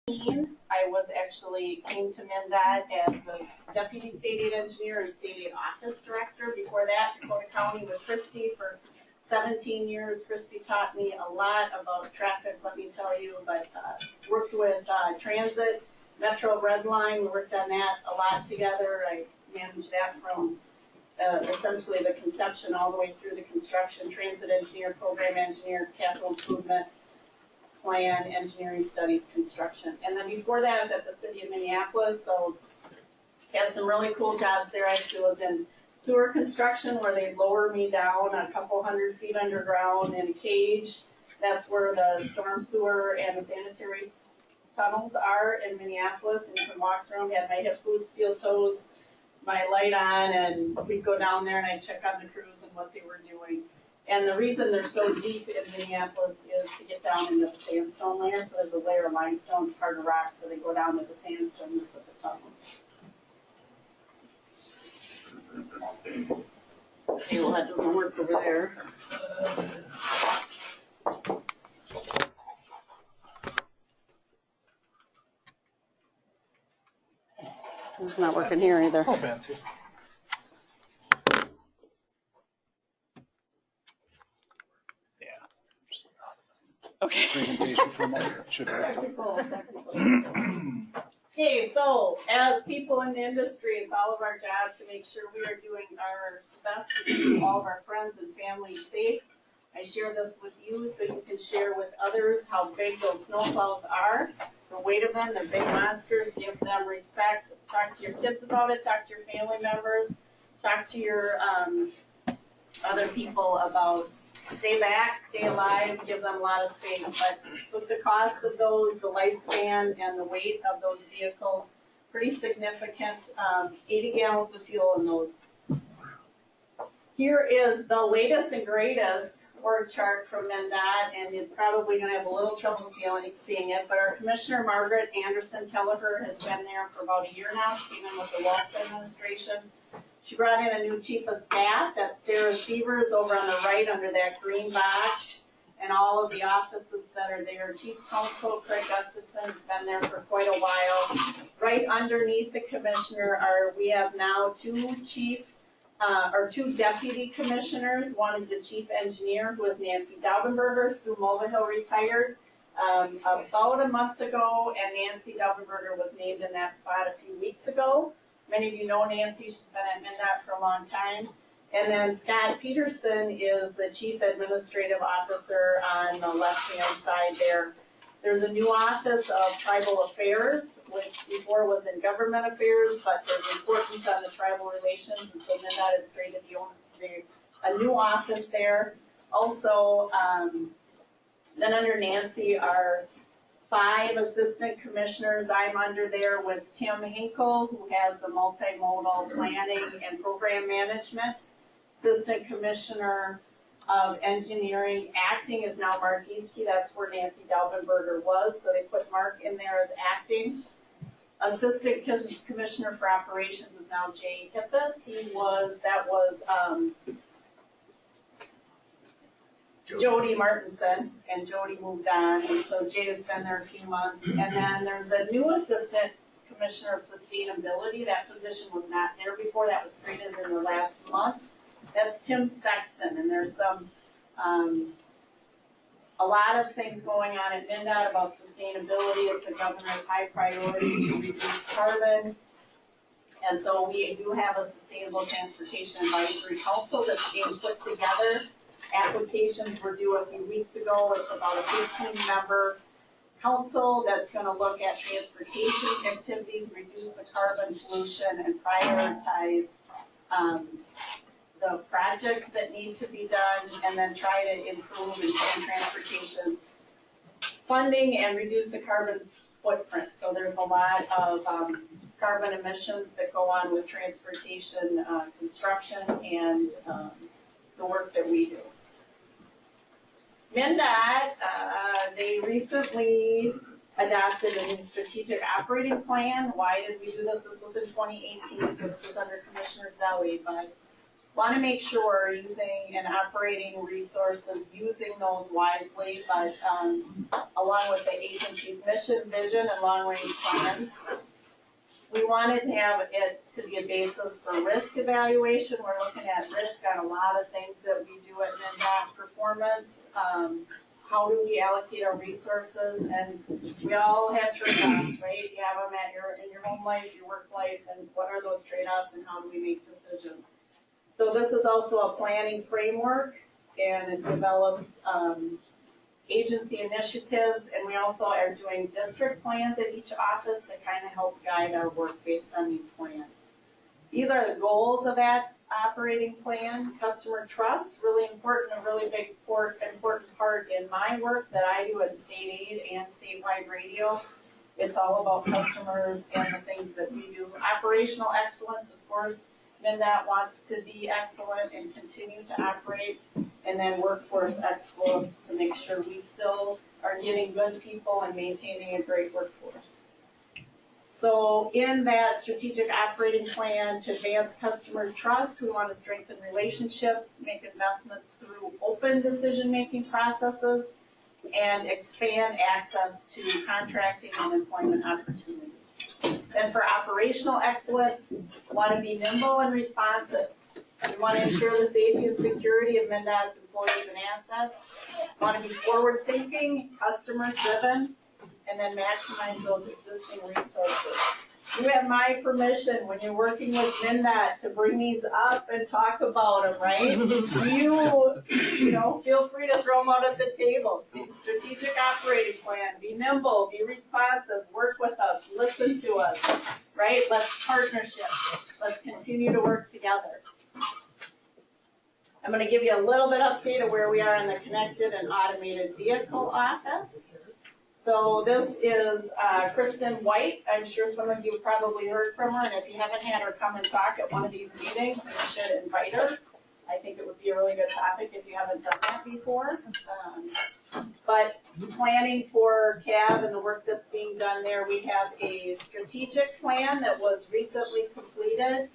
I was actually came to MnDOT as a deputy state aid engineer and state aid office director. Before that, Dakota County with Christy for 17 years. Christy taught me a lot about traffic, let me tell you, but worked with transit, Metro Red Line. We worked on that a lot together. I managed that from essentially the conception all the way through the construction, transit engineer, program engineer, capital improvement, plan, engineering studies, construction. And then before that, I was at the city of Minneapolis, so had some really cool jobs there. I actually was in sewer construction where they'd lower me down a couple 100 feet underground in a cage. That's where the storm sewer and the sanitary tunnels are in Minneapolis, and you can walk through them. Had my hip boots, steel toes, my light on, and we'd go down there and I'd check on the crews and what they were doing. And the reason they're so deep in Minneapolis is to get down into the sandstone layer. So there's a layer of limestone, it's hard to rock, so they go down to the sandstone and put the tunnels. Okay, well that doesn't work over there. It's not working here either. Oh, fancy. Okay. Presentation for a moment. Should Technical. Okay, so as people in the industry, it's all of our job to make sure we are doing our best to keep all of our friends and family safe. I share this with you so you can share with others how big those snowplows are, the weight of them, they're big monsters. Give them respect. Talk to your kids about it. Talk to your family members. Talk to your other people about stay back, stay alive, give them a lot of space. But with the cost of those, the lifespan, and the weight of those vehicles, pretty significant. 80 gallons of fuel in those. Here is the latest and greatest org chart from MnDOT, and you're probably going to have a little trouble seeing it, but our Commissioner, Margaret Anderson Kelleher, has been there for about a year now. She came in with the Walsh administration. She brought in a new chief of staff. That's Sarah Severs over on the right under that green box, and all of the offices that are there. Chief Counsel Craig Gustafson has been there for quite a while. Right underneath the commissioner we have now two deputy commissioners. One is the chief engineer, who is Nancy Daubenberger. Sue Mulvihill retired about a month ago, and Nancy Daubenberger was named in that spot a few weeks ago. Many of you know Nancy. She's been at MnDOT for a long time. And then Scott Peterson is the chief administrative officer on the left-hand side there. There's a new office of tribal affairs, which before was in government affairs, but there's importance on the tribal relations, and so MnDOT has created a new office there. Also, then under Nancy are 5 assistant commissioners. I'm under there with Tim Hinkle, who has the multimodal planning and program management. Assistant commissioner of engineering, acting is now Mark Easkey. That's where Nancy Daubenberger was, so they put Mark in there as acting. Assistant commissioner for operations is now Jay Hippis. That was Jody Martinson, and Jody moved on, and so Jay has been there a few months. And then there's a new assistant commissioner of sustainability. That position was not there before. That was created in the last month. That's Tim Sexton, and there's some a lot of things going on at MnDOT about sustainability. It's the governor's high priority to reduce carbon. And so we do have a sustainable transportation advisory council that's being put together. Applications were due a few weeks ago. It's about a 15-member council that's going to look at transportation activities, reduce the carbon pollution, and prioritize the projects that need to be done, and then try to improve and transportation funding and reduce the carbon footprint. So there's a lot of carbon emissions that go on with transportation construction and the work that we do. MnDOT, they recently adopted a new strategic operating plan. Why did we do this? This was in 2018, so this was under Commissioner Zelli, but want to make sure we're using and operating resources, using those wisely, but along with the agency's mission, vision, and long-range plans. We wanted to have it to be a basis for risk evaluation. We're looking at risk on a lot of things that we do at MnDOT: performance, how do we allocate our resources, and we all have trade-offs, right? You have them in your home life, your work life, and what are those trade-offs and how do we make decisions? So this is also a planning framework, and it develops agency initiatives, and we also are doing district plans at each office to kind of help guide our work based on these plans. These are the goals of that operating plan. Customer trust, really important, a really big important part in my work that I do at State Aid and statewide radio. It's all about customers and the things that we do. Operational excellence, of course, MnDOT wants to be excellent and continue to operate. And then workforce excellence to make sure we still are getting good people and maintaining a great workforce. So in that strategic operating plan to advance customer trust, we want to strengthen relationships, make investments through open decision-making processes, and expand access to contracting and employment opportunities. Then for operational excellence, we want to be nimble and responsive. We want to ensure the safety and security of MnDOT's employees and assets. We want to be forward-thinking, customer-driven, and then maximize those existing resources. You have my permission when you're working with MnDOT to bring these up and talk about them, right? You know, feel free to throw them out at the table. Strategic operating plan, be nimble, be responsive, work with us, listen to us, right? Let's partnership. Let's continue to work together. I'm going to give you a little bit update of where we are in the connected and automated vehicle office. So this is Kristen White. I'm sure some of you probably heard from her, and if you haven't had her come and talk at one of these meetings, you should invite her. I think it would be a really good topic if you haven't done that before. But planning for CAB and the work that's being done there, we have a strategic plan that was recently completed.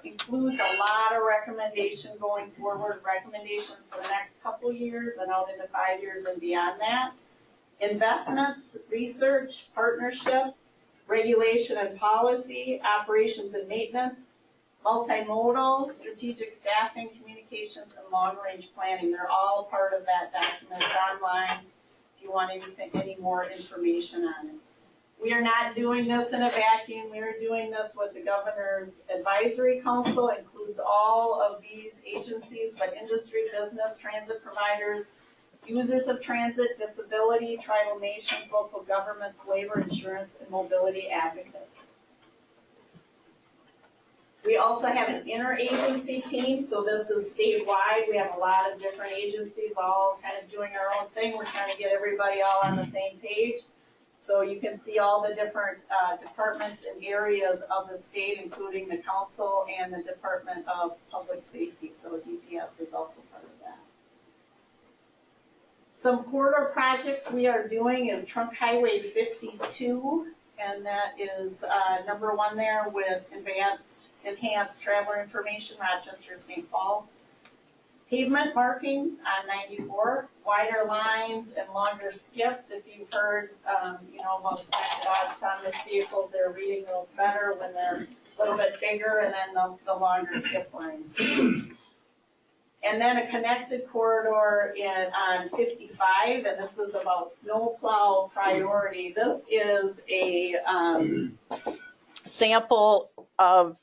Includes a lot of recommendation going forward, recommendations for the next couple years and out into 5 years and beyond that. Investments, research, partnership, regulation and policy, operations and maintenance, multimodal, strategic staffing, communications, and long-range planning. They're all part of that document. It's online if you want any more information on it. We are not doing this in a vacuum. We are doing this with the Governor's Advisory Council. It includes all of these agencies, but industry, business, transit providers, users of transit, disability, tribal nations, local governments, labor, insurance, and mobility advocates. We also have an interagency team, so this is statewide. We have a lot of different agencies all kind of doing our own thing. We're trying to get everybody all on the same page. So you can see all the different departments and areas of the state, including the council and the Department of Public Safety. So DPS is also part of that. Some corridor projects we are doing is Trunk Highway 52, and that is number 1 there with enhanced traveler information, Rochester, St. Paul. Pavement markings on 94, wider lines and longer skips. If you've heard, about autonomous vehicles, they're reading those better when they're a little bit bigger, and then the longer skip lines. And then a connected corridor on 55, and this is about snowplow priority. This is a sample of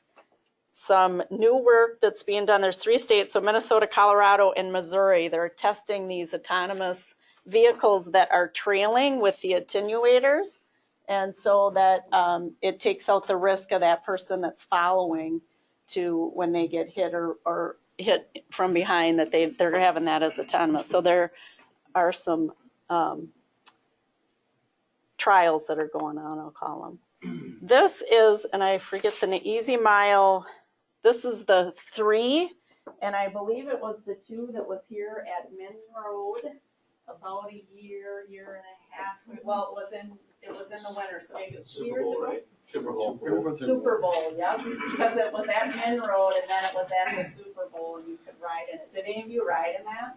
some new work that's being done. There's 3 states, so Minnesota, Colorado, and Missouri. They're testing these autonomous vehicles that are trailing with the attenuators, and so that it takes out the risk of that person that's following to when they get hit or hit from behind, that they're having that as autonomous. So there are some trials that are going on, I'll call them. This is, and I forget the Easy Mile. This is the 3, and I believe it was the 2 that was here at Min Road about a year and a half. Well, it was in the winter, so maybe it was 2 years ago. Super Bowl, yep, because it was at Min Road and then it was at the Super Bowl and you could ride in it. Did any of you ride in that?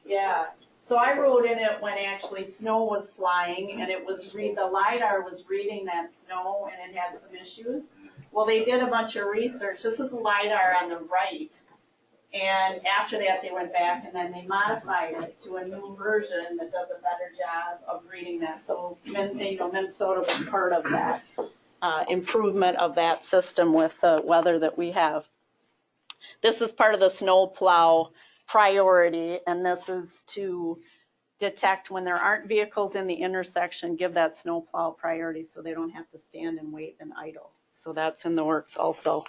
Yeah. So I rode in it when actually snow was flying and it was the LiDAR was reading that snow and it had some issues. Well, they did a bunch of research. This is the LiDAR on the right. And after that, they went back and then they modified it to a new version that does a better job of reading that. So, Minnesota was part of that improvement of that system with the weather that we have. This is part of the snow plow priority, and this is to detect when there aren't vehicles in the intersection, give that snow plow priority so they don't have to stand and wait and idle. So that's in the works also.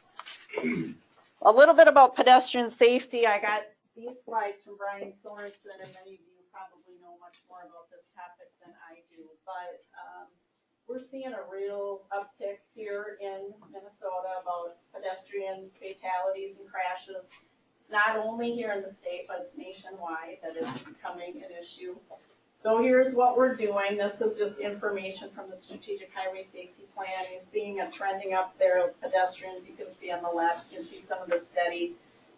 A little bit about pedestrian safety. I got these slides from Brian Sorensen, and many of you probably know much more about this topic than I do. But we're seeing a real uptick here in Minnesota about pedestrian fatalities and crashes. It's not only here in the state, but it's nationwide that it's becoming an issue. So here's what we're doing. This is just information from the Strategic Highway Safety Plan. You're seeing a trending up there of pedestrians. You can see on the left, you can see some of the steady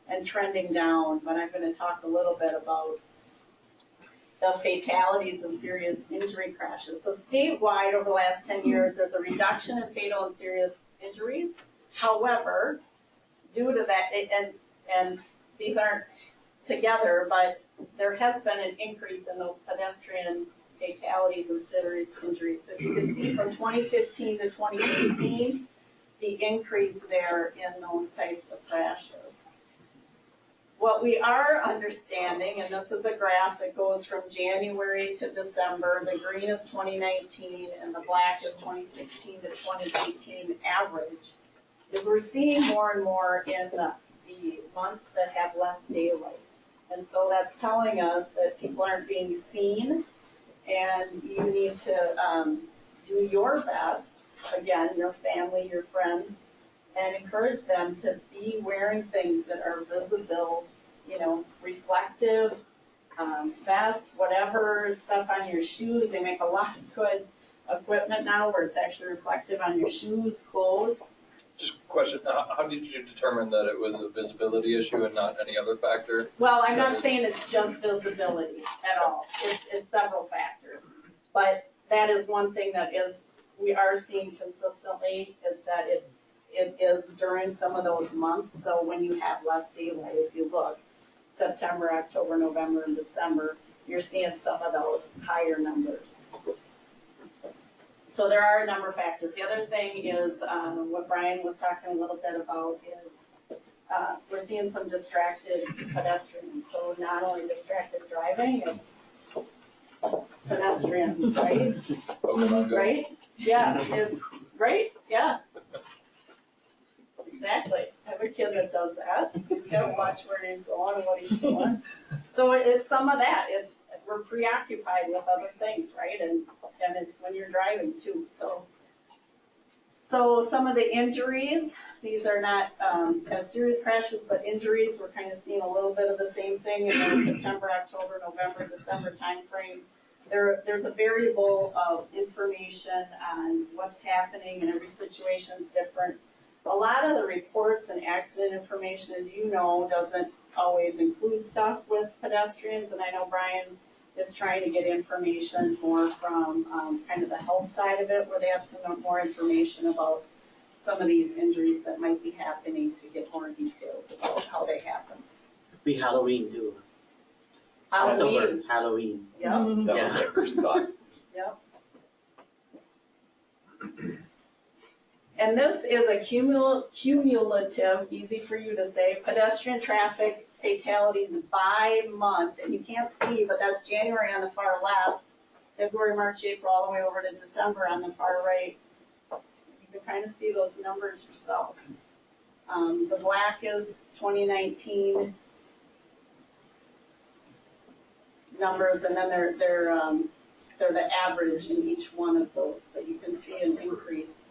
and trending down. But I'm going to talk a little bit about the fatalities and serious injury crashes. So statewide, over the last 10 years, there's a reduction in fatal and serious injuries. However, due to that, and these aren't together, but there has been an increase in those pedestrian fatalities and serious injuries. So you can see from 2015 to 2018, the increase there in those types of crashes. What we are understanding, and this is a graph that goes from January to December, the green is 2019 and the black is 2016 to 2018 average, is we're seeing more and more in the months that have less daylight. And so that's telling us that people aren't being seen, and you need to do your best, again, your family, your friends, and encourage them to be wearing things that are visible, reflective, vests, whatever stuff on your shoes. They make a lot of good equipment now where it's actually reflective on your shoes, clothes. Just a question, how did you determine that it was a visibility issue and not any other factor? Well, I'm not saying it's just visibility at all. It's several factors. But that is one thing that we are seeing consistently is that it is during some of those months. So when you have less daylight, if you look, September, October, November, and December, you're seeing some of those higher numbers. So there are a number of factors. The other thing is what Brian was talking a little bit about is we're seeing some distracted pedestrians. So not only distracted driving, it's pedestrians, right? Right? Yeah. Right? Yeah. Exactly. I have a kid that does that. He's got to watch where he's going and what he's doing. So it's some of that. We're preoccupied with other things, right? And it's when you're driving too. So some of the injuries, these are not as serious crashes, but injuries, we're kind of seeing a little bit of the same thing in the September, October, November, December timeframe. There's a variable of information on what's happening, and every situation is different. A lot of the reports and accident information, as you know, doesn't always include stuff with pedestrians, and I know Brian is trying to get information more from kind of the health side of it, where they have some more information about some of these injuries that might be happening to get more details about how they happen. Be Halloween too. Halloween. Yep. That was my first thought. Yep. And this is a cumulative, easy for you to say, pedestrian traffic fatalities by month. And you can't see, but that's January on the far left, February, March, April, all the way over to December on the far right. You can kind of see those numbers yourself. The black is 2019 numbers, and then they're the average in each one of those. But you can see an increase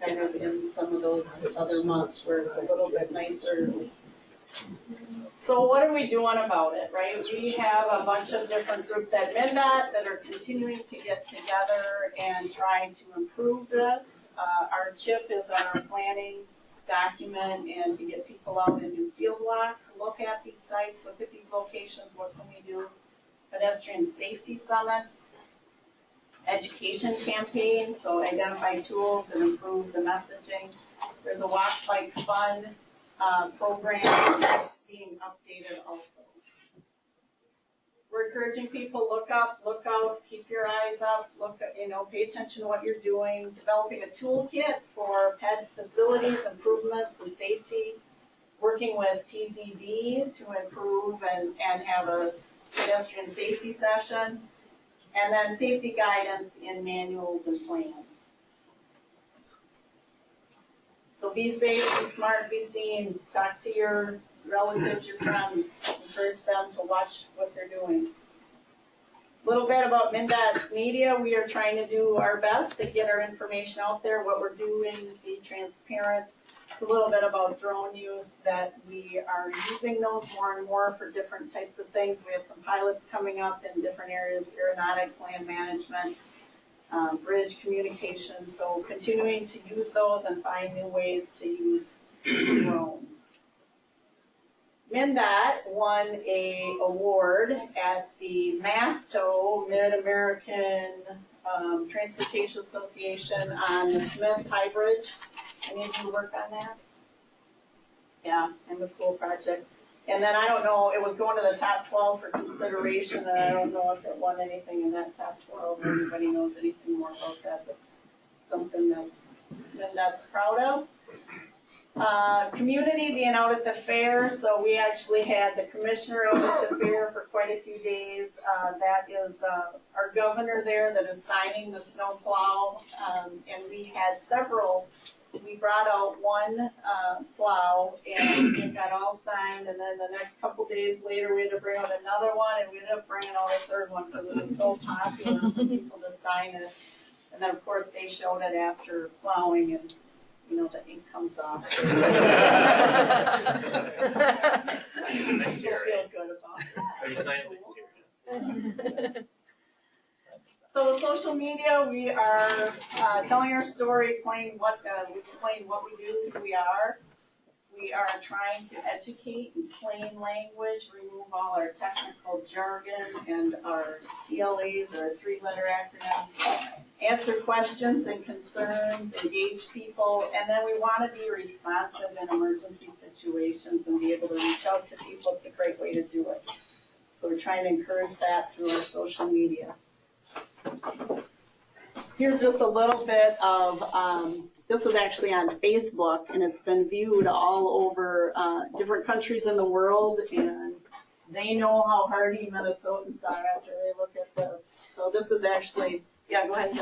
kind of in some of those other months where it's a little bit nicer So what are we doing about it, right? We have a bunch of different groups at MnDOT that are continuing to get together and trying to improve this. Our CHIP is our planning document, and to get people out and do field walks, look at these sites, look at these locations, what can we do? Pedestrian safety summits, education campaign, so identify tools and improve the messaging. There's a walk bike fund program that's being updated also. We're encouraging people, look up, look out, keep your eyes up, pay attention to what you're doing, developing a toolkit for ped facilities, improvements and safety, working with TZB to improve and have a pedestrian safety session, and then safety guidance in manuals and plans. So be safe, be smart, be seen, talk to your relatives, your friends, encourage them to watch what they're doing. A little bit about MnDOT's media. We are trying to do our best to get our information out there, what we're doing, be transparent. It's a little bit about drone use, that we are using those more and more for different types of things. We have some pilots coming up in different areas, aeronautics, land management, bridge communication. So continuing to use those and find new ways to use drones. MnDOT won an award at the MASTO, Mid-American Transportation Association, on the Smith High Bridge. Any of you work on that? Yeah, and the cool project. And then I don't know, it was going to the top 12 for consideration, and I don't know if it won anything in that top 12, or anybody knows anything more about that, but something that MnDOT's proud of. Community being out at the fair, so we actually had the commissioner out at the fair for quite a few days. That is our governor there that is signing the snow plow, and we had several. We brought out one plow, and it got all signed, and then the next couple days later we had to bring out another one, and we ended up bringing out a third one because it was so popular for people to sign it. And then of course they showed it after plowing, and the ink comes off. People feel good about it. Are you signing next year? So social media, we are telling our story, explain what we do, who we are. We are trying to educate in plain language, remove all our technical jargon and our TLAs, our three-letter acronyms, answer questions and concerns, engage people, and then we want to be responsive in emergency situations and be able to reach out to people. It's a great way to do it. So we're trying to encourage that through our social media. Here's just a little bit of, this was actually on Facebook, and it's been viewed all over different countries in the world, and they know how hardy Minnesotans are after they look at this. So this is actually, yeah, go ahead and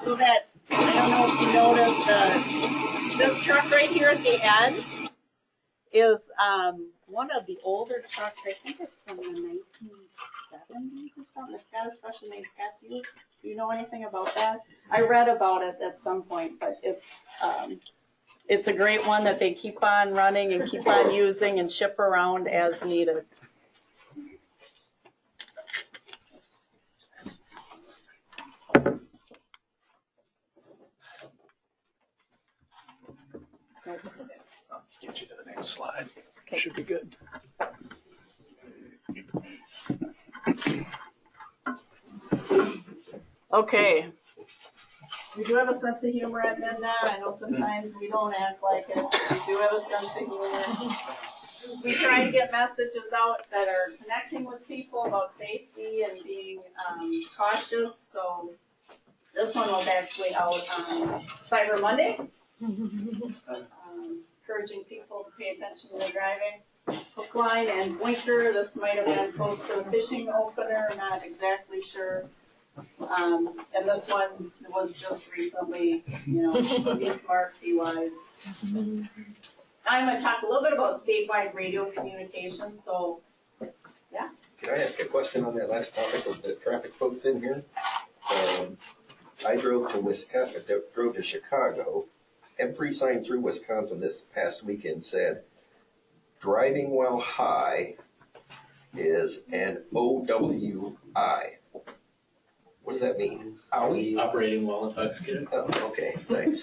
So that, I don't know if you noticed, this truck right here at the end is one of the older trucks. I think it's from the 1970s or something. It's got a special name. Scott, do you know anything about that? I read about it at some point, but it's a great one that they keep on running and keep on using and ship around as needed. I'll get you to the next slide. Okay. Should be good. Okay. We do have a sense of humor at midnight. I know sometimes we don't act like it. We do have a sense of humor. We try to get messages out that are connecting with people about safety and being cautious. So this one was actually out on Cyber Monday, encouraging people to pay attention when they're driving. Hook, line, and blinker. This might have been close to a fishing opener. Not exactly sure. And this one was just recently, be smart, be wise. I'm going to talk a little bit about statewide radio communications. So, yeah. Can I ask a question on that last topic of the traffic folks in here? I drove to Chicago. Every sign through Wisconsin this past weekend said, driving while high is an OWI. What does that mean? Owie? Operating while intoxicated. Oh, okay, thanks.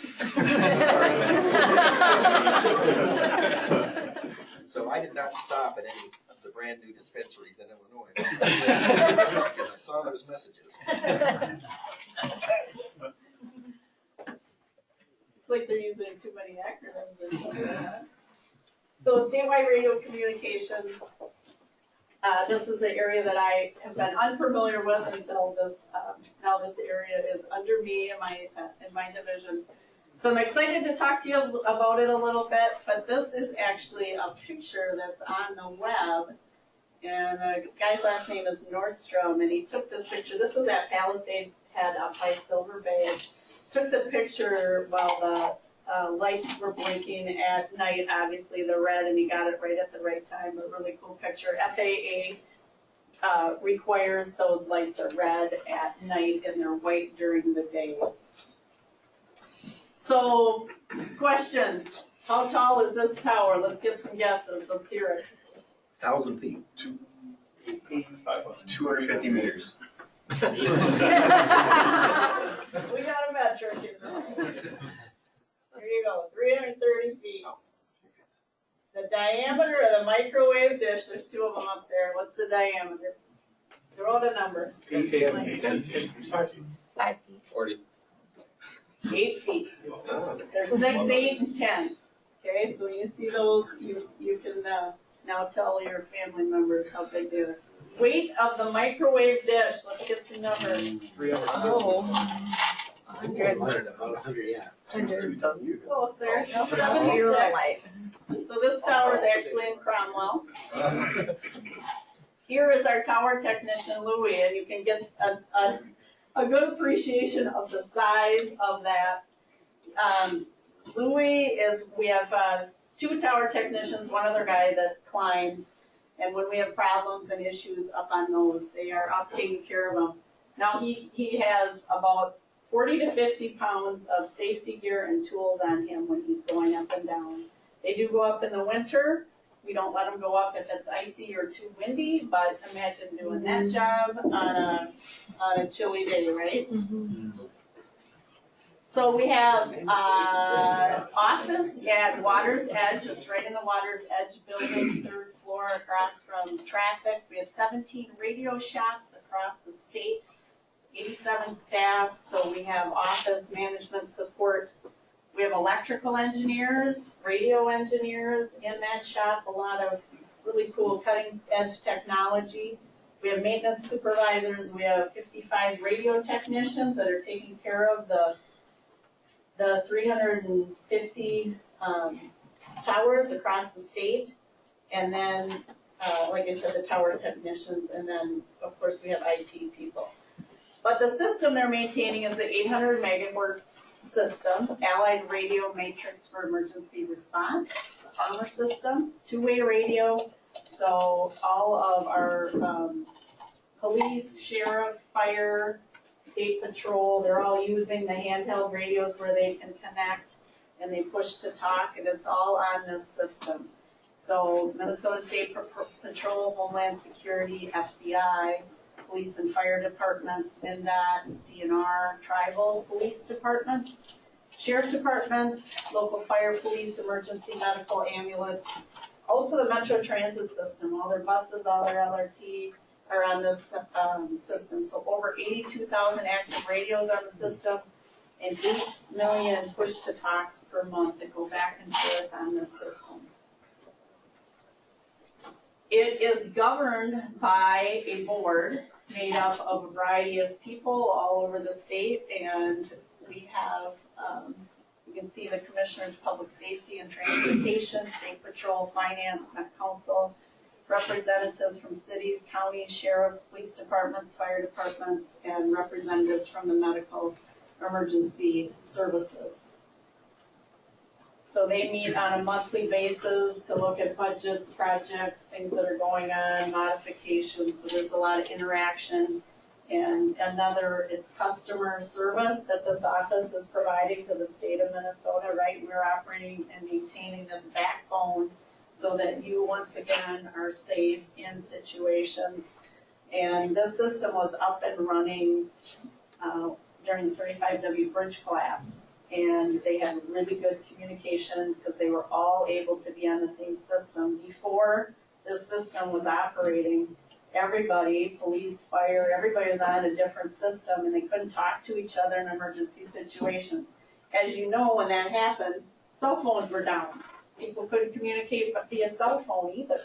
So I did not stop at any of the brand new dispensaries in Illinois because I saw those messages. It's like they're using too many acronyms or something. So statewide radio communications, this is an area that I have been unfamiliar with until this, now this area is under me in my division. So I'm excited to talk to you about it a little bit, but this is actually a picture that's on the web. And the guy's last name is Nordstrom, and he took this picture. This was at Palisade Head up by Silver Bay. Took the picture while the lights were blinking at night, obviously the red, and he got it right at the right time. A really cool picture. FAA requires those lights are red at night and they're white during the day. So, question, how tall is this tower? Let's get some guesses. Let's hear it. 1,000 feet. 250 meters. We got a metric in there. There you go, 330 feet. The diameter of the microwave dish, there's two of them up there. What's the diameter? Throw out a number. 10 feet. 40. 8 feet. They're 6, 8, and 10. Okay, so when you see those, you can now tell your family members how big they are. Weight of the microwave dish. Let's get some numbers. 100. 100, yeah. 100. Close there. No, 76. So this tower is actually in Cromwell. Here is our tower technician, Louis, and you can get a good appreciation of the size of that. Louis we have 2 tower technicians, one other guy that climbs, and when we have problems and issues up on those, they are up taking care of them. Now he has about 40 to 50 pounds of safety gear and tools on him when he's going up and down. They do go up in the winter. We don't let them go up if it's icy or too windy, but imagine doing that job on a chilly day, right? Mm-hmm. So we have office at Water's Edge. It's right in the Water's Edge building, 3rd floor across from traffic. We have 17 radio shops across the state, 87 staff. So we have office management support. We have electrical engineers, radio engineers in that shop, a lot of really cool cutting edge technology. We have maintenance supervisors. We have 55 radio technicians that are taking care of the 350 towers across the state. And then, like I said, the tower technicians. And then, of course, we have IT people. But the system they're maintaining is the 800 megahertz system, Allied Radio Matrix for emergency response, the armor system, 2-way radio. So all of our police, sheriff, fire, state patrol, they're all using the handheld radios where they can connect and they push to talk, and it's all on this system. So Minnesota State Patrol, Homeland Security, FBI, police and fire departments, NDOT, DNR, tribal police departments, sheriff departments, local fire, police, emergency, medical, ambulance. Also the Metro Transit system, all their buses, all their LRT are on this system. So over 82,000 active radios on the system and 8 million push-to-talks per month that go back and forth on this system. It is governed by a board made up of a variety of people all over the state, and we have, you can see the commissioners, public safety and transportation, state patrol, finance, Met council, representatives from cities, counties, sheriffs, police departments, fire departments, and representatives from the medical emergency services. So they meet on a monthly basis to look at budgets, projects, things that are going on, modifications, so there's a lot of interaction. And another, it's customer service that this office is providing to the state of Minnesota, right? We're operating and maintaining this backbone so that you, once again, are safe in situations. And this system was up and running during the 35W bridge collapse. And they had really good communication because they were all able to be on the same system. Before this system was operating, everybody, police, fire, everybody was on a different system and they couldn't talk to each other in emergency situations. As you know, when that happened, cell phones were down. People couldn't communicate via cell phone either.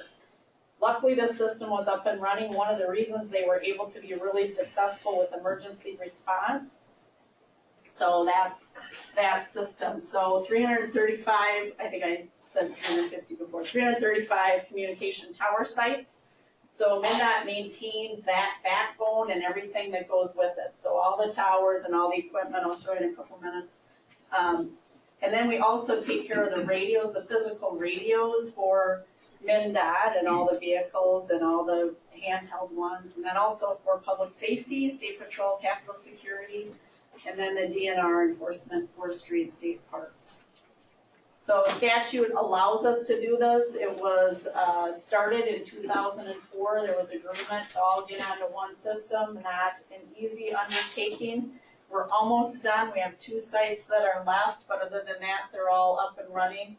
Luckily, this system was up and running. One of the reasons they were able to be really successful with emergency response. So that's that system. So 335, I think I said 350 before, 335 communication tower sites. So MnDOT maintains that backbone and everything that goes with it. So all the towers and all the equipment, I'll show you in a couple minutes. And then we also take care of the radios, the physical radios for MnDOT and all the vehicles and all the handheld ones. And then also for public safety, state patrol, Capitol security, and then the DNR enforcement, forestry and state parks. So statute allows us to do this. It was started in 2004. There was agreement to all get onto one system, not an easy undertaking. We're almost done. We have 2 sites that are left, but other than that, they're all up and running.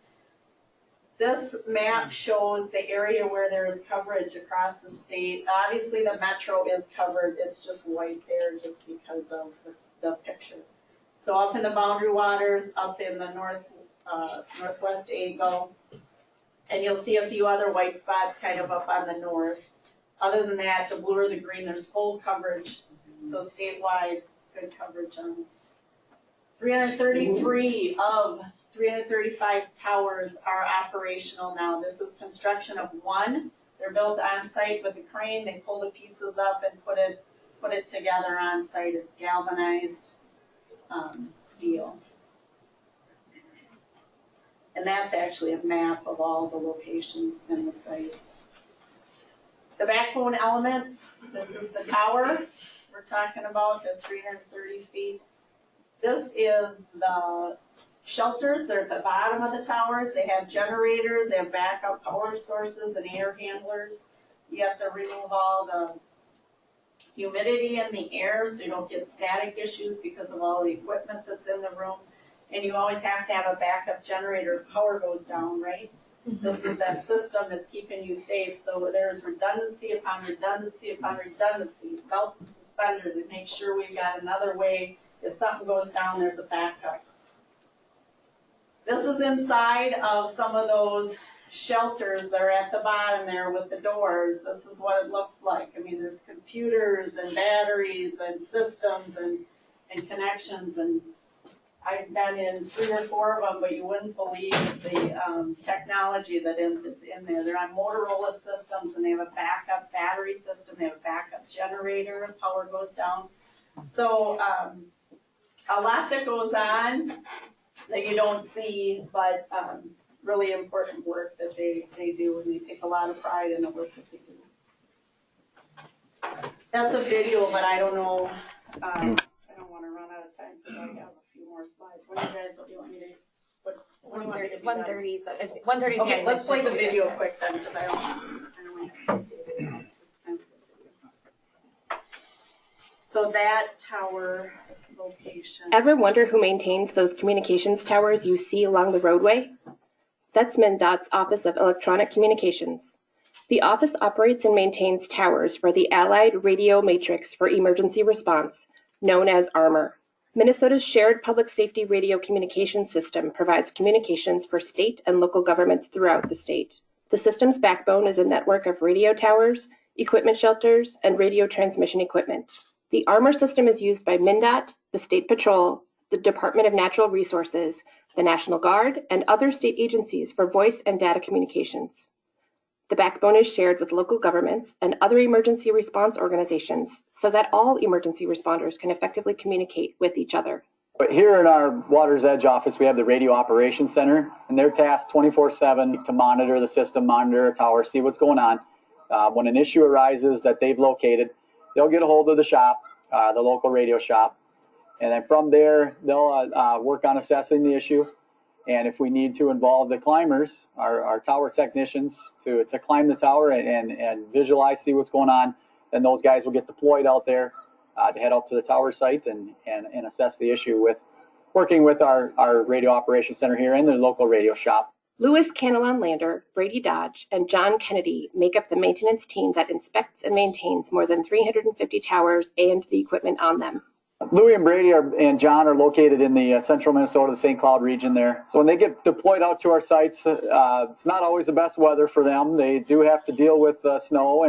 This map shows the area where there is coverage across the state. Obviously, the metro is covered. It's just white there just because of the picture. So up in the Boundary Waters, up in the northwest Eagle, and you'll see a few other white spots kind of up on the north. Other than that, the blue or the green, there's full coverage. So statewide, good coverage on 333 of 335 towers are operational now. This is construction of 1. They're built on site with a crane. They pull the pieces up and put it together on site. It's galvanized steel. And that's actually a map of all the locations and the sites. The backbone elements, this is the tower we're talking about, the 330 feet. This is the shelters. They're at the bottom of the towers. They have generators, they have backup power sources and air handlers. You have to remove all the humidity in the air so you don't get static issues because of all the equipment that's in the room. And you always have to have a backup generator if power goes down, right? Mm-hmm. This is that system that's keeping you safe. So there's redundancy upon redundancy upon redundancy. Belt and suspenders. It makes sure we've got another way. If something goes down, there's a backup. This is inside of some of those shelters that are at the bottom there with the doors. This is what it looks like. I mean, there's computers and batteries and systems and connections, and I've been in 3 or 4 of them, but you wouldn't believe the technology that is in there. They're on Motorola systems, and they have a backup battery system. They have a backup generator if power goes down. So a lot that goes on that you don't see, but really important work that they do, and they take a lot of pride in the work that they do. That's a video, but I don't know. I don't want to run out of time because I have a few more slides. What do you want me to? What do you want me to do? 1:30. 1:30. Okay, let's play the video quick then, because I don't want to stay there. It's kind of a good video. So that tower location. Ever wonder who maintains those communications towers you see along the roadway? That's MnDOT's Office of Electronic Communications. The office operates and maintains towers for the Allied Radio Matrix for Emergency Response, known as ARMOR. Minnesota's shared public safety radio communications system provides communications for state and local governments throughout the state. The system's backbone is a network of radio towers, equipment shelters, and radio transmission equipment. The ARMOR system is used by MnDOT, the State Patrol, the Department of Natural Resources, the National Guard, and other state agencies for voice and data communications. The backbone is shared with local governments and other emergency response organizations so that all emergency responders can effectively communicate with each other. But here in our Water's Edge office, we have the Radio Operations Center, and they're tasked 24/7 to monitor the system, monitor a tower, see what's going on. When an issue arises that they've located, they'll get a hold of the shop, the local radio shop, and then from there, they'll work on assessing the issue. And if we need to involve the climbers, our tower technicians, to climb the tower and visualize, see what's going on, then those guys will get deployed out there to head out to the tower site and assess the issue working with our radio operations center here and the local radio shop. Louis Canelon Lander, Brady Dodge, and John Kennedy make up the maintenance team that inspects and maintains more than 350 towers and the equipment on them. Louis and Brady and John are located in the central Minnesota, the St. Cloud region there. So when they get deployed out to our sites, it's not always the best weather for them. They do have to deal with snow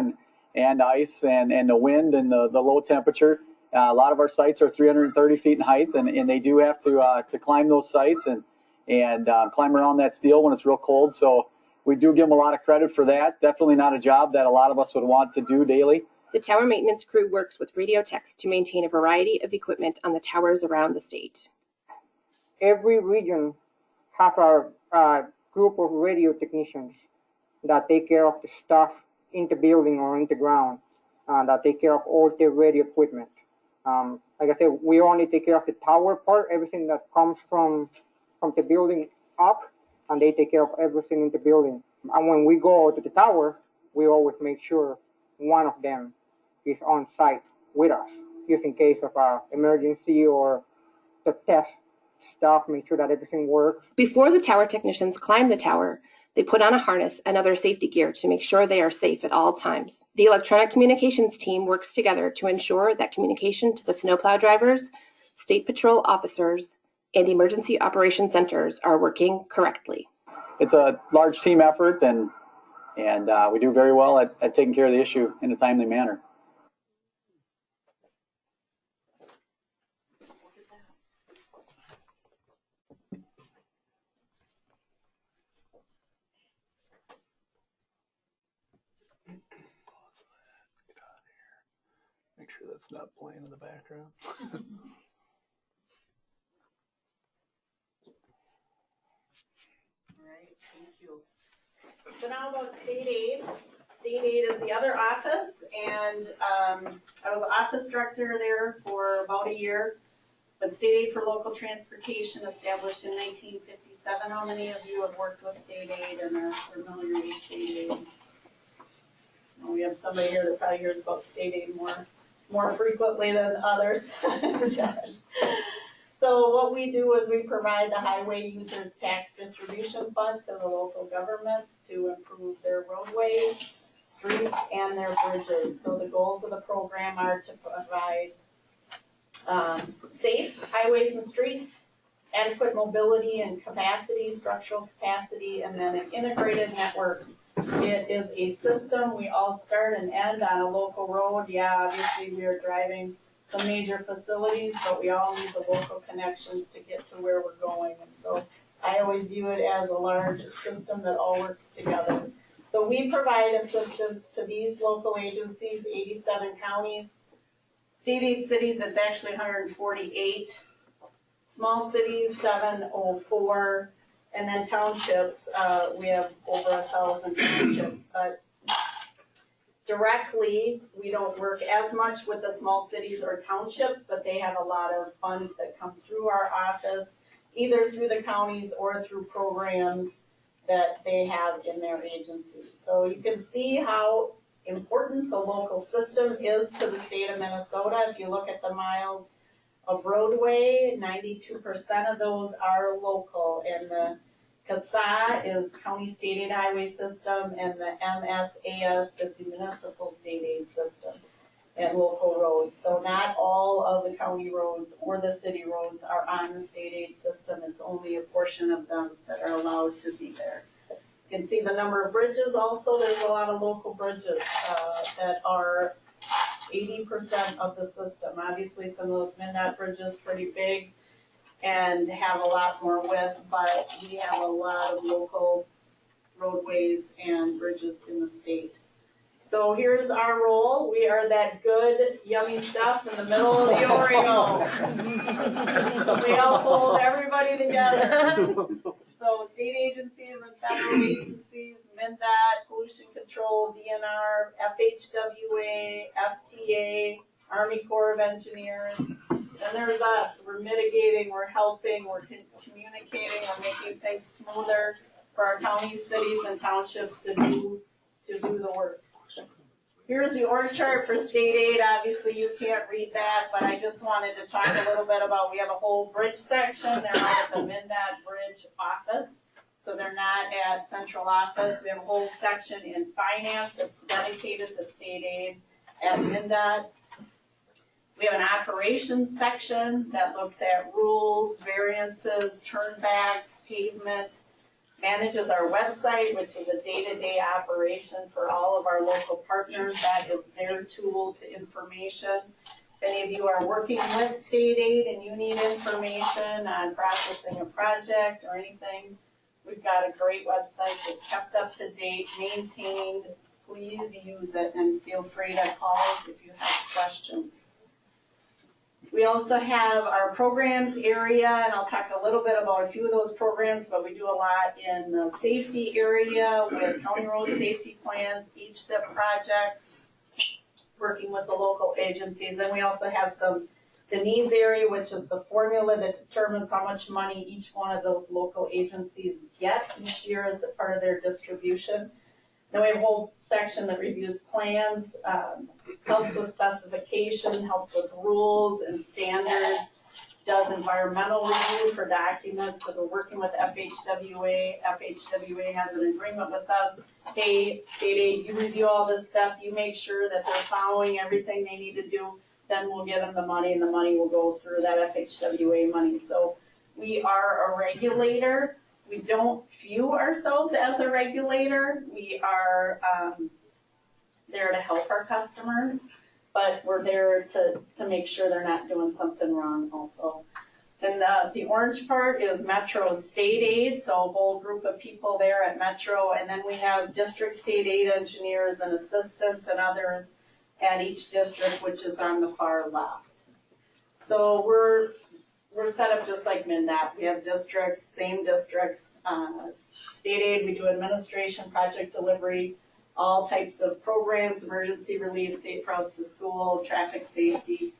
and ice and the wind and the low temperature. A lot of our sites are 330 feet in height, and they do have to climb those sites and climb around that steel when it's real cold. So we do give them a lot of credit for that. Definitely not a job that a lot of us would want to do daily. The tower maintenance crew works with radio techs to maintain a variety of equipment on the towers around the state. Every region has a group of radio technicians that take care of the stuff in the building or in the ground, that take care of all the radio equipment. Like I said, we only take care of the tower part, everything that comes from the building up, and they take care of everything in the building. And when we go to the tower, we always make sure one of them is on site with us, just in case of an emergency or to test stuff, make sure that everything works. Before the tower technicians climb the tower, they put on a harness and other safety gear to make sure they are safe at all times. The electronic communications team works together to ensure that communication to the snowplow drivers, state patrol officers, and emergency operation centers are working correctly. It's a large team effort, and we do very well at taking care of the issue in a timely manner. Make sure that's not playing in the background. All right, thank you. So now about state aid. State aid is the other office, and I was office director there for about a year. But state aid for local transportation, established in 1957. How many of you have worked with state aid and are familiar with state aid? Well, we have somebody here that probably hears about state aid more frequently than others. So what we do is we provide the highway users tax distribution fund to the local governments to improve their roadways, streets, and their bridges. So the goals of the program are to provide safe highways and streets, adequate mobility and capacity, structural capacity, and then an integrated network. It is a system. We all start and end on a local road. Yeah, obviously we are driving some major facilities, but we all need the local connections to get to where we're going. And so I always view it as a large system that all works together. So we provide assistance to these local agencies, 87 counties. State aid cities, it's actually 148. Small cities, 704. And then townships, we have over 1,000 townships. But directly, we don't work as much with the small cities or townships, but they have a lot of funds that come through our office, either through the counties or through programs that they have in their agencies. So you can see how important the local system is to the state of Minnesota. If you look at the miles of roadway. 92% of those are local, and the CASA is County State Aid Highway System, and the MSAS is the Municipal State Aid System and local roads. So not all of the county roads or the city roads are on the state aid system. It's only a portion of them that are allowed to be there. You can see the number of bridges also. There's a lot of local bridges that are 80% of the system. Obviously, some of those MnDOT bridges pretty big and have a lot more width, but we have a lot of local roadways and bridges in the state. So here's our role. We are that good, yummy stuff in the middle of the Oreo. We help hold everybody together. So state agencies and federal agencies, MnDOT, Pollution Control, DNR, FHWA, FTA, Army Corps of Engineers. And there's us. We're mitigating, we're helping, we're communicating, we're making things smoother for our counties, cities, and townships to do the work. Here's the org chart for state aid. Obviously, you can't read that, but I just wanted to talk a little bit about, we have a whole bridge section. They're out at the MnDOT Bridge office, so they're not at central office. We have a whole section in finance that's dedicated to state aid at MnDOT. We have an operations section that looks at rules, variances, turnbacks, pavement, manages our website, which is a day-to-day operation for all of our local partners. That is their tool to information. If any of you are working with state aid and you need information on processing a project or anything, we've got a great website that's kept up to date, maintained. Please use it and feel free to call us if you have questions. We also have our programs area, and I'll talk a little bit about a few of those programs, but we do a lot in the safety area with county road safety plans, HSIP projects, working with the local agencies. And we also have the needs area, which is the formula that determines how much money each one of those local agencies get each year as a part of their distribution. Then we have a whole section that reviews plans, helps with specification, helps with rules and standards, does environmental review for documents because we're working with FHWA. FHWA has an agreement with us. Hey, state aid, you review all this stuff, you make sure that they're following everything they need to do, then we'll get them the money and the money will go through that FHWA money. So we are a regulator. We don't view ourselves as a regulator. We are there to help our customers, but we're there to make sure they're not doing something wrong also. And the orange part is Metro State Aid, so a whole group of people there at Metro, and then we have district state aid engineers and assistants and others at each district, which is on the far left. So we're set up just like MnDOT. We have districts, same districts. State aid, we do administration, project delivery, all types of programs, emergency relief, safe routes to school, traffic safety.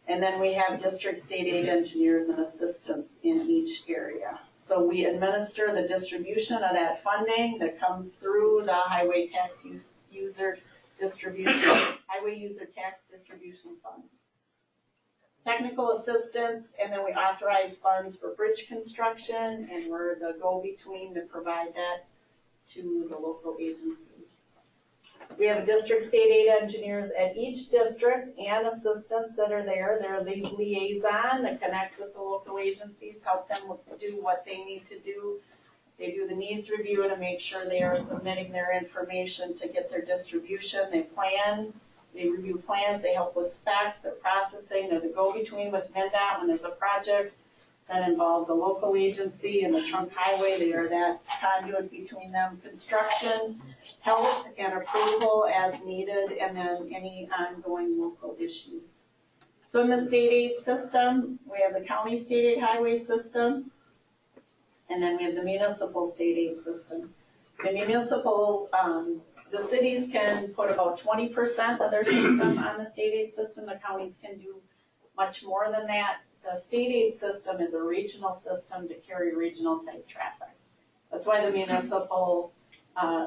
And then we have district state aid engineers and assistants in each area. So we administer the distribution of that funding that comes through the highway tax user distribution, highway user tax distribution fund. Technical assistance, and then we authorize funds for bridge construction, and we're the go-between to provide that to the local agencies. We have district state aid engineers at each district and assistants that are there. They're the liaison that connect with the local agencies, help them do what they need to do. They do the needs review to make sure they are submitting their information to get their distribution. They plan. They review plans, they help with specs, they're processing, they're the go-between with MnDOT when there's a project that involves a local agency and the trunk highway. They are that conduit between them. Construction, help and approval as needed, and then any ongoing local issues. So in the state aid system, we have the county state aid highway system, and then we have the municipal state aid system. The municipal, the cities can put about 20% of their system on the state aid system. The counties can do much more than that. The state aid system is a regional system to carry regional type traffic. That's why the municipal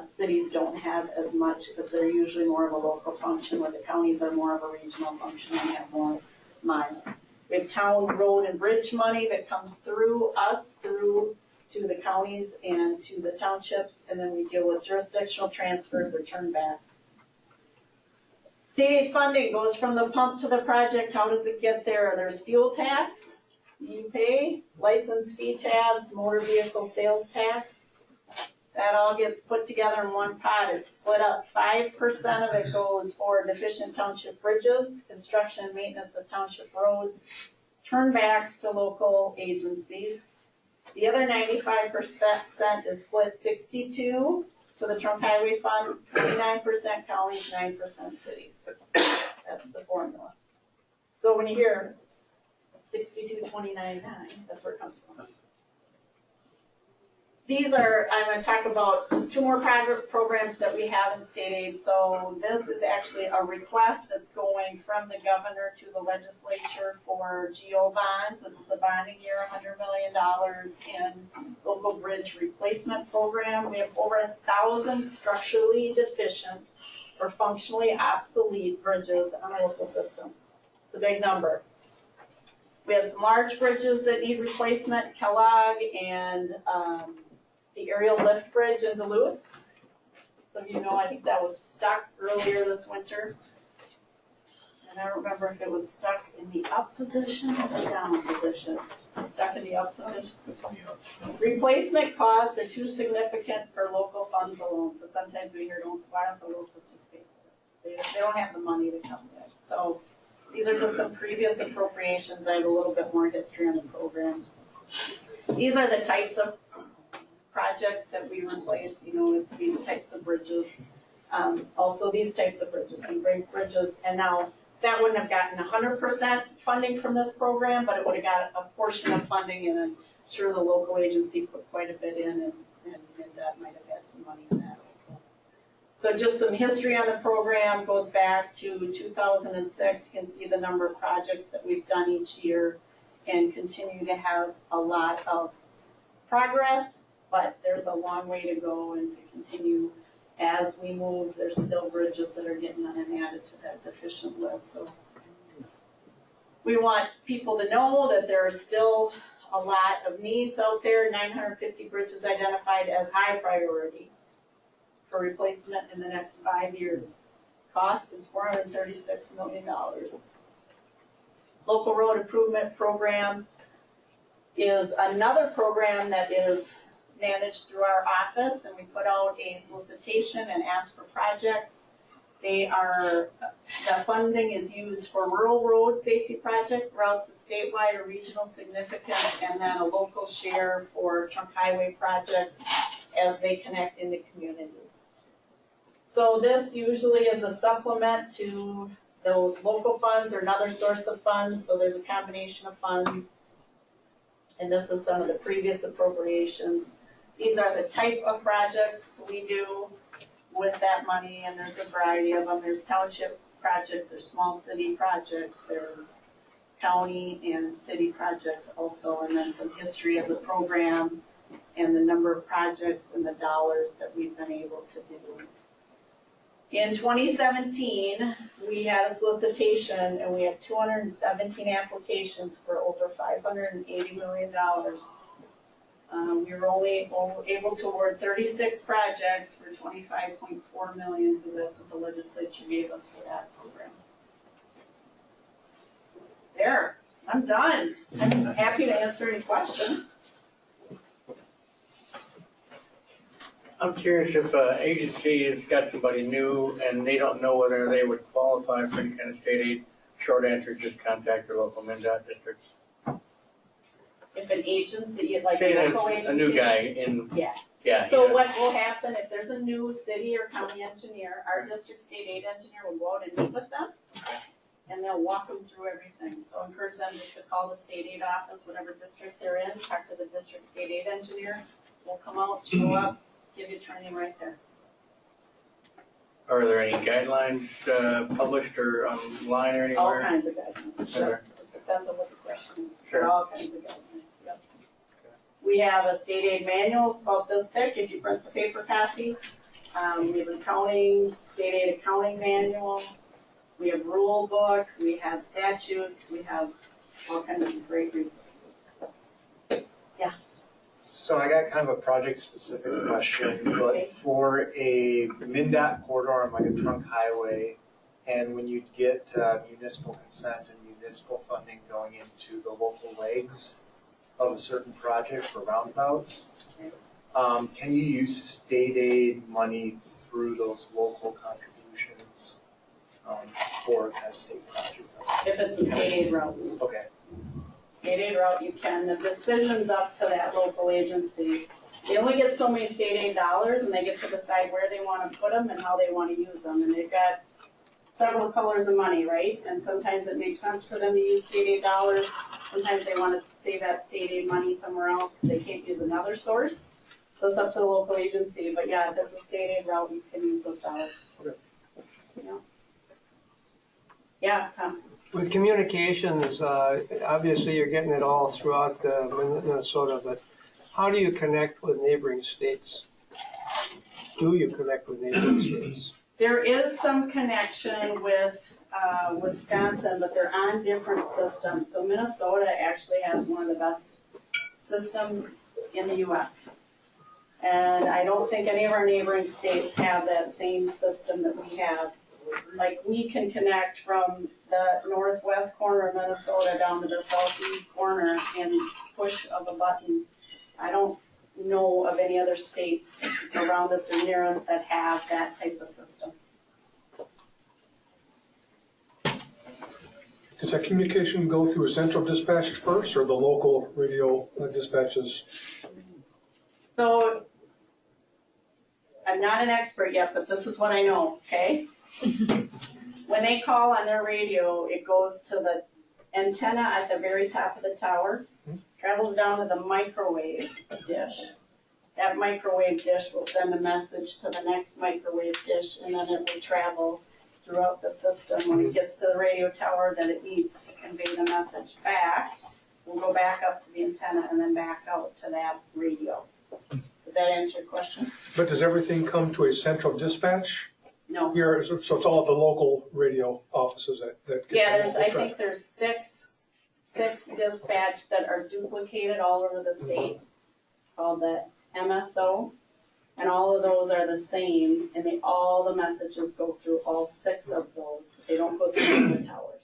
cities don't have as much, because they're usually more of a local function, where the counties are more of a regional function and have more miles. We have town road and bridge money that comes through us, through to the counties and to the townships, and then we deal with jurisdictional transfers or turnbacks. State aid funding goes from the pump to the project. How does it get there? There's fuel tax, you pay, license fee tabs, motor vehicle sales tax. That all gets put together in one pot. It's split up. 5% of it goes for deficient township bridges, construction and maintenance of township roads, turnbacks to local agencies. The other 95% is split 62 to the trunk highway fund, 29% counties, 9% cities. That's the formula. So when you hear 62, 29, 9, that's where it comes from. These are, I'm going to talk about just two more programs that we have in state aid. So this is actually a request that's going from the governor to the legislature for GO bonds. This is a bonding year, $100 million in local bridge replacement program. We have over 1,000 structurally deficient or functionally obsolete bridges on our local system. It's a big number. We have some large bridges that need replacement, Kellogg and the aerial lift bridge in Duluth. Some of you know, I think that was stuck earlier this winter. And I don't remember if it was stuck in the up position or the down position. Stuck in the up position. Replacement costs are too significant for local funds alone. So sometimes we hear, why don't the locals just pay for this? They don't have the money to come in. So these are just some previous appropriations. I have a little bit more history on the programs. These are the types of projects that we replace, it's these types of bridges. Also these types of bridges, some great bridges. And now that wouldn't have gotten 100% funding from this program, but it would have got a portion of funding, and I'm sure the local agency put quite a bit in, and that might have had some money in that also. So just some history on the program goes back to 2006. You can see the number of projects that we've done each year and continue to have a lot of progress. But there's a long way to go, and to continue as we move. There's still bridges that are getting on and added to that deficient list. So we want people to know that there are still a lot of needs out there. 950 bridges identified as high priority for replacement in the next 5 years. Cost is $436 million. Local Road Improvement Program is another program that is managed through our office, and we put out a solicitation and ask for projects. The funding is used for rural road safety project, routes of statewide or regional significance, and then a local share for trunk highway projects as they connect into communities. So this usually is a supplement to those local funds or another source of funds, so there's a combination of funds. And this is some of the previous appropriations. These are the type of projects we do with that money, and there's a variety of them. There's township projects, there's small city projects, there's county and city projects also, and then some history of the program and the number of projects and the dollars that we've been able to do. In 2017, we had a solicitation, and we had 217 applications for over $580 million. We were only able to award 36 projects for $25.4 million, because that's what the legislature gave us for that program. There, I'm done. I'm happy to answer any questions. I'm curious if an agency has got somebody new and they don't know whether they would qualify for any kind of state aid. Short answer, just contact their local MnDOT districts. If an agency, like Say a local that's agency. a new guy in, Yeah. yeah. So yeah. what will happen if there's a new city or county engineer, our district state aid engineer will go out and meet with them, and they'll walk them through everything. So encourage them just to call the state aid office, whatever district they're in, talk to the district state aid engineer. We'll come out, show up, give you training right there. Are there any guidelines published or online or All anywhere? kinds of guidelines. Sure. Just depends on what the question is. Sure. There are all kinds of guidelines. Yep. We have a state aid manual, it's about this thick if you print the paper copy. We have an state aid accounting manual. We have rule book, we have statutes, we have all kinds of great resources. So I got kind of a project-specific question, but for a MnDOT corridor on like a trunk highway, and when you get municipal consent and municipal funding going into the local legs of a certain project for roundabouts, can you use state aid money through those local contributions for kind of state projects? If it's a state aid route. Okay. State aid route, you can. The decision's up to that local agency. They only get so many state aid dollars, and they get to decide where they want to put them and how they want to use them. And they've got several colors of money, right? And sometimes it makes sense for them to use state aid dollars. Sometimes they want to save that state aid money somewhere else because they can't use another source. So it's up to the local agency. But yeah, if it's a state aid route, you can use those dollars. Okay. Yeah. Yeah, Tom. With communications, obviously you're getting it all throughout Minnesota, but how do you connect with neighboring states? Do you connect with neighboring states? There is some connection with Wisconsin, but they're on different systems. So Minnesota actually has one of the best systems in the U.S. And I don't think any of our neighboring states have that same system that we have. Like, we can connect from the northwest corner of Minnesota down to the southeast corner and push of a button. I don't know of any other states around us or near us that have that type of system. Does that communication go through a central dispatch first, or the local radio dispatches? So, I'm not an expert yet, but this is what I know, okay? When they call on their radio, it goes to the antenna at the very top of the tower, travels down to the microwave dish. That microwave dish will send a message to the next microwave dish, and then it will travel throughout the system. When it gets to the radio tower that it needs to convey the message back, we'll go back up to the antenna and then back out to that radio. Does that answer your question? But does everything come to a central dispatch? No. Here, so it's all the local radio offices that get Yeah, the local I traffic. think there's six dispatch that are duplicated all over the state, called the MSO, and all of those are the same, and all the messages go through all 6 of those, but they don't go through the towers.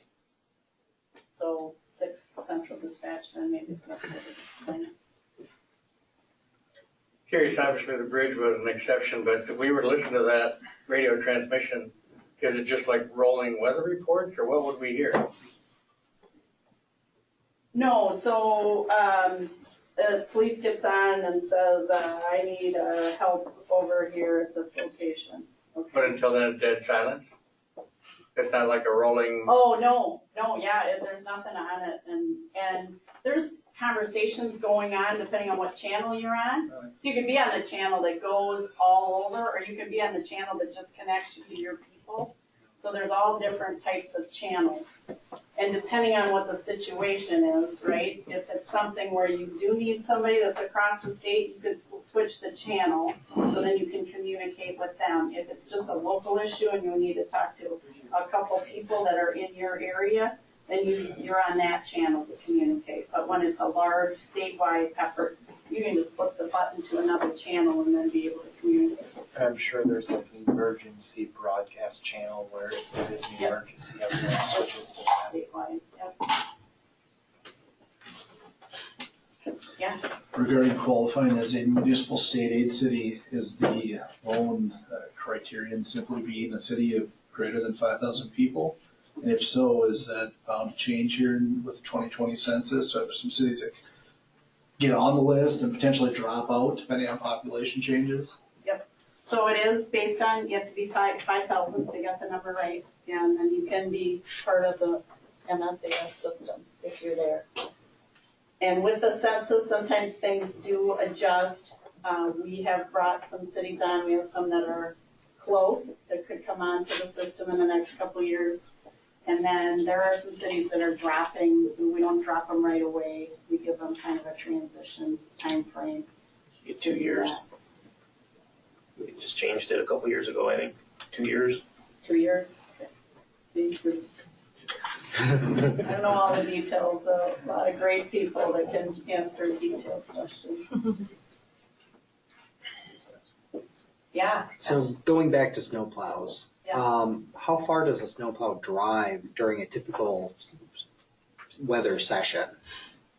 So 6 central dispatch, then maybe it's best to explain it. Curious, obviously the bridge was an exception, but if we were to listen to that radio transmission, is it just like rolling weather reports, or what would we hear? No, so the police gets on and says, I need help over here at this location. Okay. But until then, it's dead silence? It's not like a rolling... Oh, no, yeah, there's nothing on it, and there's conversations going on depending on what channel you're on. So you can be on the channel that goes all over, or you can be on the channel that just connects you to your people. So there's all different types of channels. And depending on what the situation is, right, if it's something where you do need somebody that's across the state, you could switch the channel, so then you can communicate with them. If it's just a local issue and you need to talk to a couple people that are in your area, then you're on that channel to communicate. But when it's a large statewide effort, you can just flip the button to another channel and then be able to communicate. I'm sure there's like an emergency broadcast channel where if it is an emergency, everyone switches to that. Statewide, yeah. Regarding qualifying as a municipal state aid city, is the loan criterion simply being a city of greater than 5,000 people? And if so, is that bound to change here with the 2020 census? So some cities that get on the list and potentially drop out depending on population changes? Yep. So it is based on, you have to be 5,000, so you got the number right. And then you can be part of the MSAS system if you're there. And with the census, sometimes things do adjust. We have brought some cities on. We have some that are close that could come on to the system in the next couple of years. And then there are some cities that are dropping. We don't drop them right away. We give them kind of a transition time frame. 2 years. We just changed it a couple years ago, I think. 2 years. 2 years? Okay. See, I don't know all the details, a lot of great people that can answer detailed questions. Yeah. So going back to snowplows, Yeah. how far does a snowplow drive during a typical weather session?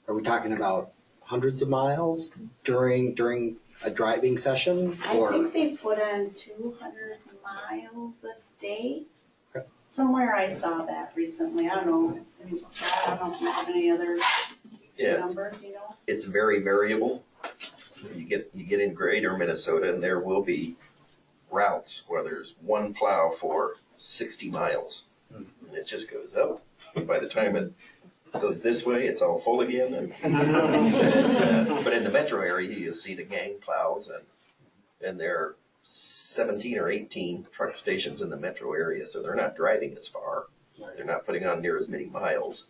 Are we talking about hundreds of miles during a driving session? I Or think they put in 200 miles a day. Somewhere I saw that recently. I don't know. I mean, Scott, I don't know if you have any other Yeah, numbers, you know? it's very variable. You get in greater Minnesota and there will be routes where there's one plow for 60 miles. And it just goes up. By the time it goes this way, it's all full again. But in the metro area, you'll see the gang plows and there are 17 or 18 truck stations in the metro area, so they're not driving as far. They're not putting on near as many miles,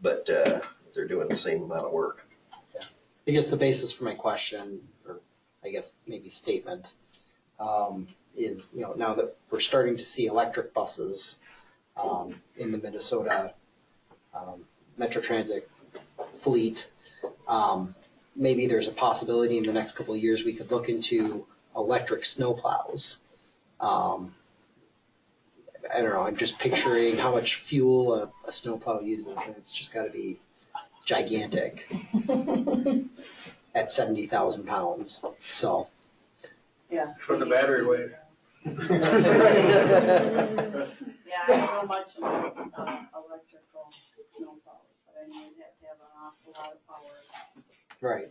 but they're doing the same amount of work. I guess the basis for my question, or I guess maybe statement, is now that we're starting to see electric buses in the Minnesota Metro Transit fleet, maybe there's a possibility in the next couple of years we could look into electric snowplows. I don't know, I'm just picturing how much fuel a snowplow uses, and it's just got to be gigantic at 70,000 pounds. So, Yeah. For the battery weight. Yeah, I don't know much about electrical snowplows, but I know you'd have to have an awful lot of power. right.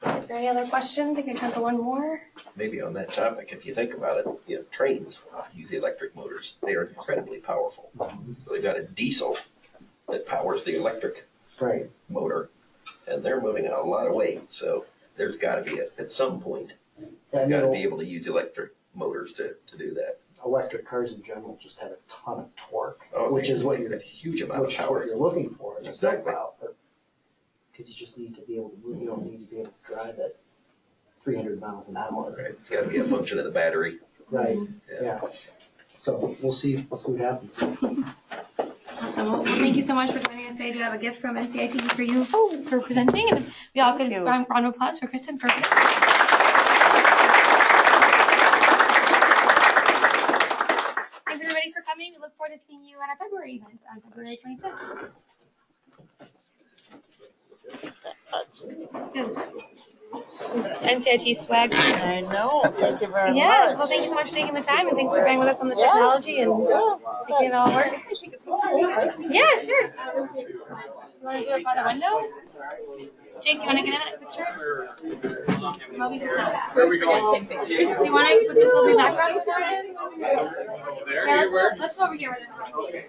Is there any other questions? I can time for one more. Maybe on that topic, if you think about it, trains use electric motors. They are incredibly powerful. So they've got a diesel that powers the electric motor, and they're moving a lot of weight. So there's got to be, at some point, you've got to be able to use electric motors to do that. Electric cars in general just have a ton of torque, Oh, which is what you're a huge amount of power. what you're looking for in a Exactly. snowplow. Because you just need to be able to move. You don't need to be able to drive at 300 miles an hour. Right. It's got to be a function of the battery. Right. Yeah. So we'll see what happens. Awesome. Well, thank you so much for joining us today. I do have a gift from NCITE for you for presenting, and we all could round of applause for Kristen for. Thanks everybody for coming. We look forward to seeing you at our February event on February 25th. NCIT swag. I know. Thank you very much. Yes, well, thank you so much for taking the time, and thanks for bearing with us on the technology and making it all work. Yeah, sure. You want to do it by the window? Jake, do you want to get in that picture? Moby does not. Do you want to put this lovely background for it? Yeah, let's go over here with it.